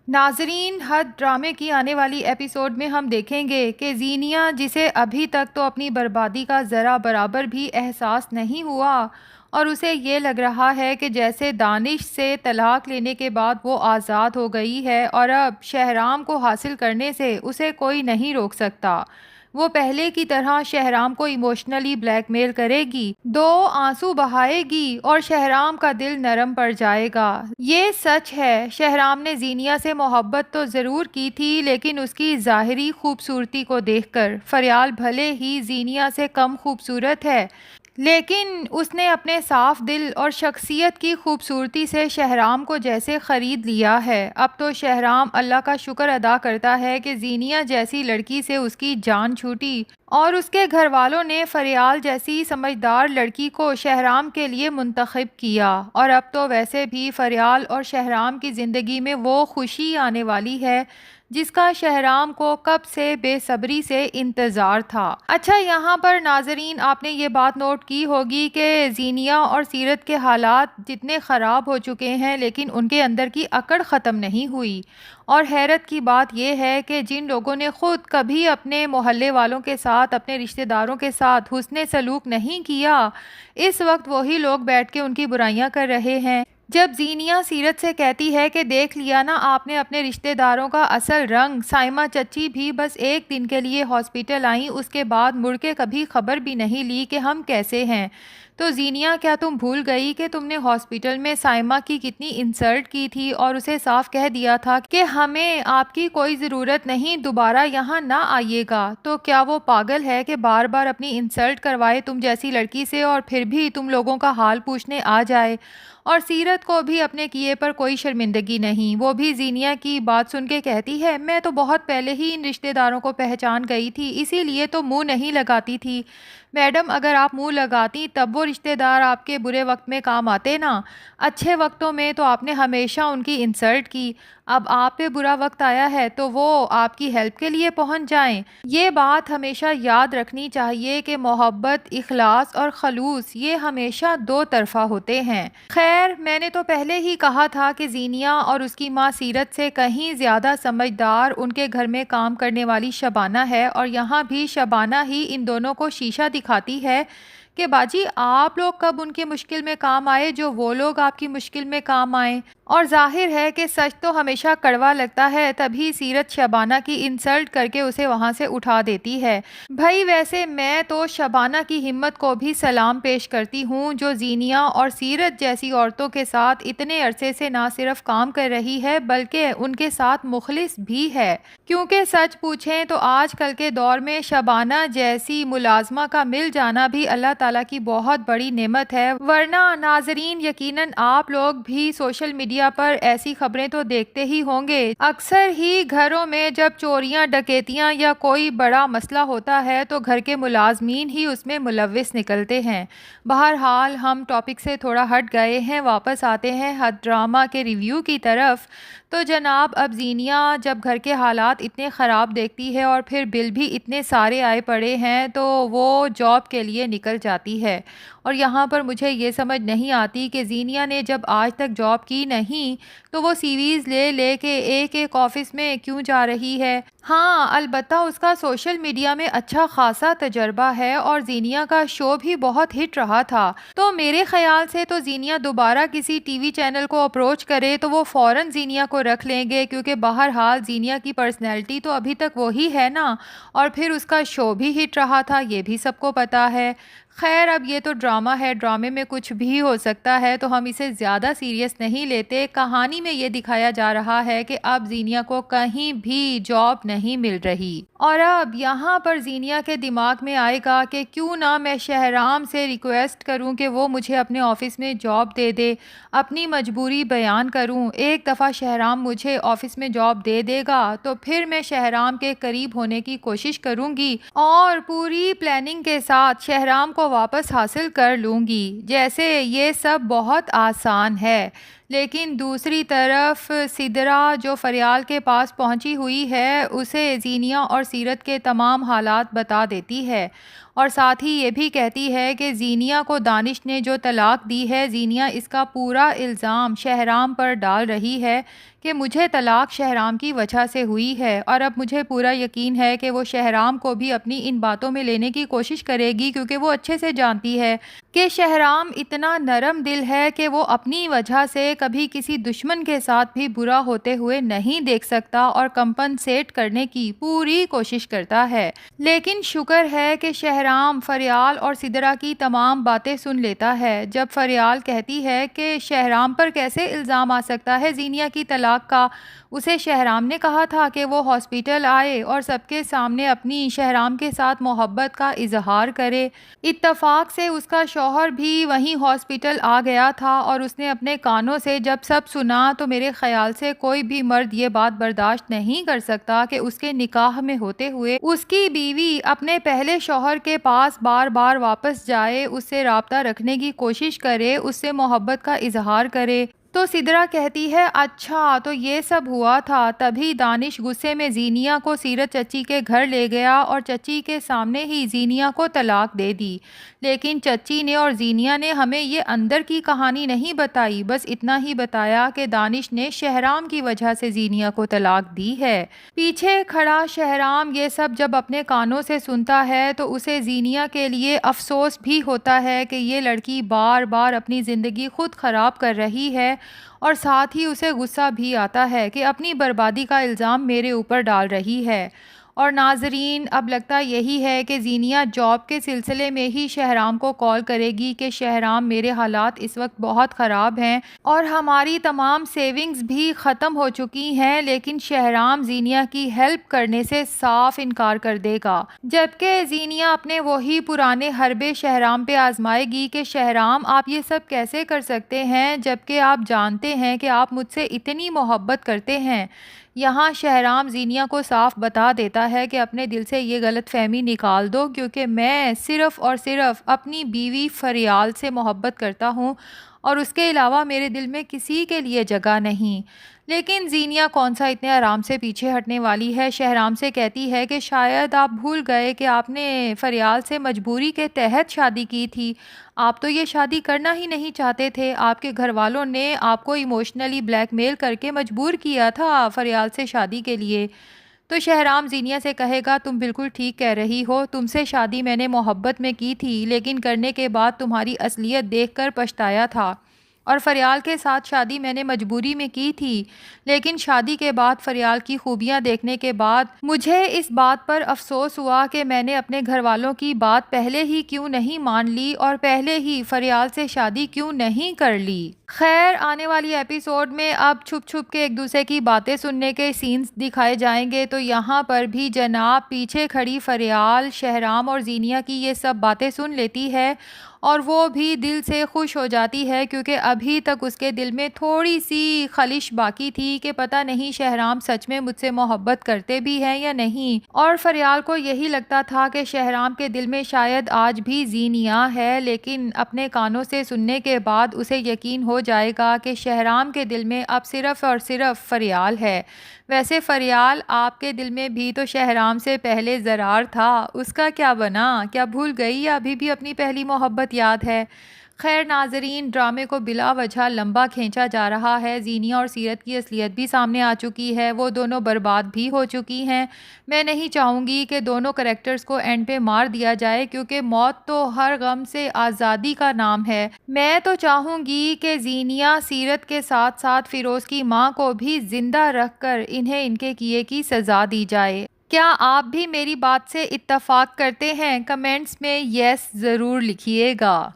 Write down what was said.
ناظرین، حد ڈرامے کی آنے والی ایپیسوڈ میں ہم دیکھیں گے کہ زینیا، جسے ابھی تک تو اپنی بربادی کا ذرا برابر بھی احساس نہیں ہوا اور اسے یہ لگ رہا ہے کہ جیسے دانش سے طلاق لینے کے بعد وہ آزاد ہو گئی ہے اور اب شہرام کو حاصل کرنے سے اسے کوئی نہیں روک سکتا، وہ پہلے کی طرح شہرام کو ایموشنلی بلیک میل کرے گی، دو آنسو بہائے گی اور شہرام کا دل نرم پڑ جائے گا۔ یہ سچ ہے، شہرام نے زینیا سے محبت تو ضرور کی تھی، لیکن اس کی ظاہری خوبصورتی کو دیکھ کر فریال بھلے ہی زینیا سے کم خوبصورت ہے، لیکن اس نے اپنے صاف دل اور شخصیت کی خوبصورتی سے شہرام کو جیسے خرید لیا ہے۔ اب تو شہرام اللہ کا شکر ادا کرتا ہے کہ زینیا جیسی لڑکی سے اس کی جان چھوٹی اور اس کے گھر والوں نے فریال جیسی سمجھدار لڑکی کو شہرام کے لیے منتخب کیا، اور اب تو ویسے بھی فریال اور شہرام کی زندگی میں وہ خوشی آنے والی ہے جس کا شہرام کو کب سے بے صبری سے انتظار تھا۔ اچھا، یہاں پر ناظرین آپ نے یہ بات نوٹ کی ہوگی کہ زینیا اور سیرت کے حالات جتنے خراب ہو چکے ہیں لیکن ان کے اندر کی اکڑ ختم نہیں ہوئی، اور حیرت کی بات یہ ہے کہ جن لوگوں نے خود کبھی اپنے محلے والوں کے ساتھ، اپنے رشتہ داروں کے ساتھ حسن سلوک نہیں کیا، اس وقت وہی لوگ بیٹھ کے ان کی برائیاں کر رہے ہیں۔ جب زینیا سیرت سے کہتی ہے کہ دیکھ لیا نا آپ نے اپنے رشتہ داروں کا اصل رنگ، سائمہ چچی بھی بس ایک دن کے لیے ہاسپٹل آئیں، اس کے بعد مڑ کے کبھی خبر بھی نہیں لی کہ ہم کیسے ہیں، تو زینیا کیا تم بھول گئی کہ تم نے ہاسپٹل میں سائمہ کی کتنی انسلٹ کی تھی اور اسے صاف کہہ دیا تھا کہ ہمیں آپ کی کوئی ضرورت نہیں، دوبارہ یہاں نہ آئیے گا؟ تو کیا وہ پاگل ہے کہ بار بار اپنی انسلٹ کروائے تم جیسی لڑکی سے اور پھر بھی تم لوگوں کا حال پوچھنے آ جائے؟ اور سیرت کو بھی اپنے کیے پر کوئی شرمندگی نہیں، وہ بھی زینیا کی بات سن کے کہتی ہے میں تو بہت پہلے ہی ان رشتہ داروں کو پہچان گئی تھی، اسی لیے تو منہ نہیں لگاتی تھی۔ میڈم، اگر آپ منہ لگاتی تب وہ رشتہ دار آپ کے برے وقت میں کام آتے نا، اچھے وقتوں میں تو آپ نے ہمیشہ ان کی انسلٹ کی، اب آپ پہ برا وقت آیا ہے تو وہ آپ کی ہیلپ کے لیے پہنچ جائیں۔ یہ بات ہمیشہ یاد رکھنی چاہیے کہ محبت، اخلاص اور خلوص یہ ہمیشہ دو طرفہ ہوتے ہیں۔ خیر، میں نے تو پہلے ہی کہا تھا کہ زینیا اور اس کی ماں سیرت سے کہیں زیادہ سمجھدار ان کے گھر میں کام کرنے والی شبانہ ہے، اور یہاں بھی شبانہ ہی ان دونوں کو شیشہ دکھاتی ہے کہ باجی آپ لوگ کب ان کی مشکل میں کام آئے جو وہ لوگ آپ کی مشکل میں کام آئیں۔ اور ظاہر ہے کہ سچ تو ہمیشہ کڑوا لگتا ہے، تبھی سیرت شبانہ کی انسلٹ کر کے اسے وہاں سے اٹھا دیتی ہے۔ بھائی ویسے میں تو شبانہ کی ہمت کو بھی سلام پیش کرتی ہوں جو زینیا اور سیرت جیسی عورتوں کے ساتھ اتنے عرصے سے نہ صرف کام کر رہی ہے بلکہ ان کے ساتھ مخلص بھی ہے، کیونکہ سچ پوچھیں تو آج کل کے دور میں شبانہ جیسی ملازمہ کا مل جانا بھی اللہ تعالیٰ کی بہت بڑی نعمت ہے، ورنہ ناظرین یقیناً آپ لوگ بھی سوشل میڈیا پر ایسی خبریں تو دیکھتے ہی ہوں گے، اکثر ہی گھروں میں جب چوریاں، ڈکیتیاں یا کوئی بڑا مسئلہ ہوتا ہے تو گھر کے ملازمین ہی اس میں ملوث نکلتے ہیں۔ بہرحال ہم ٹاپک سے تھوڑا ہٹ گئے ہیں، واپس آتے ہیں حد ڈرامہ کے ریویو کی طرف۔ تو جناب اب زینیا جب گھر کے حالات اتنے خراب دیکھتی ہے اور پھر بل بھی اتنے سارے آئے پڑے ہیں تو وہ جاب کے لیے نکل جاتی ہے، اور یہاں پر مجھے یہ سمجھ نہیں آتی کہ زینیا نے جب آج تک جاب کی نہیں تو وہ سیویز لے لے کے ایک ایک آفس میں کیوں جا رہی ہے؟ ہاں البتہ اس کا سوشل میڈیا میں اچھا خاصا تجربہ ہے اور زینیا کا شو بھی بہت ہٹ رہا تھا، تو میرے خیال سے تو زینیا دوبارہ کسی ٹی وی چینل کو اپروچ کرے تو وہ فوراً زینیا کو رکھ لیں گے، کیونکہ بہرحال زینیا کی پرسنالٹی تو ابھی تک وہی ہے نا، اور پھر اس کا شو بھی ہٹ رہا تھا، یہ بھی سب کو پتا ہے۔ خیر اب یہ تو ڈرامہ ہے، ڈرامے میں کچھ بھی ہو سکتا ہے تو ہم اسے زیادہ سیریس نہیں لیتے۔ کہانی میں یہ دکھایا جا رہا ہے کہ اب زینیا کو کہیں بھی جاب نہیں مل رہی، اور اب یہاں پر زینیا کے دماغ میں آئے گا کہ کیوں نہ میں شہرام سے ریکویسٹ کروں کہ وہ مجھے اپنے آفس میں جاب دے دے، اپنی مجبوری بیان کروں، ایک دفعہ شہرام مجھے آفس میں جاب دے دے گا تو پھر میں شہرام کے قریب ہونے کی کوشش کروں گی اور پوری پلاننگ کے ساتھ شہرام کو واپس حاصل کر لوں گی۔ جیسے یہ سب بہت آسان ہے، لیکن دوسری طرف سدرا جو فریال کے پاس پہنچی ہوئی ہے اسے زینیا اور سیرت کے تمام حالات بتا دیتی ہے، اور ساتھ ہی یہ بھی کہتی ہے کہ زینیا کو دانش نے جو طلاق دی ہے، زینیا اس کا پورا الزام شہرام پر ڈال رہی ہے کہ مجھے طلاق شہرام کی وجہ سے ہوئی ہے، اور اب مجھے پورا یقین ہے کہ وہ شہرام کو بھی اپنی ان باتوں میں لینے کی کوشش کرے گی، کیونکہ وہ اچھے سے جانتی ہے کہ شہرام اتنا نرم دل ہے کہ وہ اپنی وجہ سے کبھی کسی دشمن کے ساتھ بھی برا ہوتے ہوئے نہیں دیکھ سکتا، اور کمپنسیٹ کرنے کی پوری کوشش کرتا ہے۔ لیکن شکر ہے کہ شہرام فریال اور سدرا کی تمام باتیں سن لیتا ہے۔ جب فریال کہتی ہے کہ شہرام پر کیسے الزام آ سکتا ہے زینیا کی طلاق کا، اسے شہرام نے کہا تھا کہ وہ ہاسپٹل آئے اور سب کے سامنے اپنی شہرام کے ساتھ محبت کا اظہار کرے۔ اتفاق سے اس کا شوہر بھی وہیں ہاسپٹل آ گیا تھا، اور اس نے اپنے کانوں سے جب سب سنا تو میرے خیال سے کوئی بھی مرد یہ بات برداشت نہیں کر سکتا کہ اس کے نکاح میں ہوتے ہوئے اس کی بیوی اپنے پہلے شوہر کے پاس بار بار واپس جائے، اس سے رابطہ رکھنے کی کوشش کرے، اس سے محبت کا اظہار کرے۔ تو سدرا کہتی ہے اچھا تو یہ سب ہوا تھا، تبھی دانش غصے میں زینیا کو سیرت چچی کے گھر لے گیا اور چچی کے سامنے ہی زینیا کو طلاق دے دی۔ لیکن چچی نے اور زینیا نے ہمیں یہ اندر کی کہانی نہیں بتائی، بس اتنا ہی بتایا کہ دانش نے شہرام کی وجہ سے زینیا کو طلاق دی ہے۔ پیچھے کھڑا شہرام یہ سب جب اپنے کانوں سے سنتا ہے تو اسے زینیا کے لیے افسوس بھی ہوتا ہے کہ یہ لڑکی بار بار اپنی زندگی خود خراب کر رہی ہے، اور ساتھ ہی اسے غصہ بھی آتا ہے کہ اپنی بربادی کا الزام میرے اوپر ڈال رہی ہے۔ اور ناظرین اب لگتا یہی ہے کہ زینیا جاب کے سلسلے میں ہی شہرام کو کال کرے گی کہ شہرام میرے حالات اس وقت بہت خراب ہیں اور ہماری تمام سیونگز بھی ختم ہو چکی ہیں، لیکن شہرام زینیا کی ہیلپ کرنے سے صاف انکار کر دے گا، جبکہ زینیا اپنے وہی پرانے حربے شہرام پہ آزمائے گی کہ شہرام آپ یہ سب کیسے کر سکتے ہیں جبکہ آپ جانتے ہیں کہ آپ مجھ سے اتنی محبت کرتے ہیں۔ یہاں شہرام زینیا کو صاف بتا دیتا ہے کہ اپنے دل سے یہ غلط فہمی نکال دو، کیونکہ میں صرف اور صرف اپنی بیوی فریال سے محبت کرتا ہوں اور اس کے علاوہ میرے دل میں کسی کے لیے جگہ نہیں۔ لیکن زینیا کون سا اتنے آرام سے پیچھے ہٹنے والی ہے، شہرام سے کہتی ہے کہ شاید آپ بھول گئے کہ آپ نے فریال سے مجبوری کے تحت شادی کی تھی، آپ تو یہ شادی کرنا ہی نہیں چاہتے تھے، آپ کے گھر والوں نے آپ کو ایموشنلی بلیک میل کر کے مجبور کیا تھا فریال سے شادی کے لیے۔ تو شہرام زینیا سے کہے گا تم بالکل ٹھیک کہہ رہی ہو، تم سے شادی میں نے محبت میں کی تھی، لیکن کرنے کے بعد تمہاری اصلیت دیکھ کر پچھتایا تھا، اور فریال کے ساتھ شادی میں نے مجبوری میں کی تھی، لیکن شادی کے بعد فریال کی خوبیاں دیکھنے کے بعد مجھے اس بات پر افسوس ہوا کہ میں نے اپنے گھر والوں کی بات پہلے ہی کیوں نہیں مان لی اور پہلے ہی فریال سے شادی کیوں نہیں کر لی۔ خیر آنے والی ایپیسوڈ میں اب چھپ چھپ کے ایک دوسرے کی باتیں سننے کے سینز دکھائے جائیں گے، تو یہاں پر بھی جناب پیچھے کھڑی فریال شہرام اور زینیا کی یہ سب باتیں سن لیتی ہے اور وہ بھی دل سے خوش ہو جاتی ہے، کیونکہ ابھی تک اس کے دل میں تھوڑی سی خلش باقی تھی کہ پتہ نہیں شہرام سچ میں مجھ سے محبت کرتے بھی ہیں یا نہیں، اور فریال کو یہی لگتا تھا کہ شہرام کے دل میں شاید آج بھی زینیا ہے، لیکن اپنے کانوں سے سننے کے بعد اسے یقین ہو جائے گا کہ شہرام کے دل میں اب صرف اور صرف فریال ہے۔ ویسے فریال آپ کے دل میں بھی تو شہرام سے پہلے زرار تھا، اس کا کیا بنا؟ کیا بھول گئی یا ابھی بھی اپنی پہلی محبت یاد ہے؟ خیر ناظرین ڈرامے کو بلا وجہ لمبا کھینچا جا رہا ہے، زینیا اور سیرت کی اصلیت بھی سامنے آ چکی ہے، وہ دونوں برباد بھی ہو چکی ہیں۔ میں نہیں چاہوں گی کہ دونوں کریکٹرز کو اینڈ پہ مار دیا جائے، کیونکہ موت تو ہر غم سے آزادی کا نام ہے۔ میں تو چاہوں گی کہ زینیا سیرت کے ساتھ ساتھ فیروز کی ماں کو بھی زندہ رکھ کر انہیں ان کے کیے کی سزا دی جائے۔ کیا آپ بھی میری بات سے اتفاق کرتے ہیں؟ کمنٹس میں یس ضرور لکھیے گا۔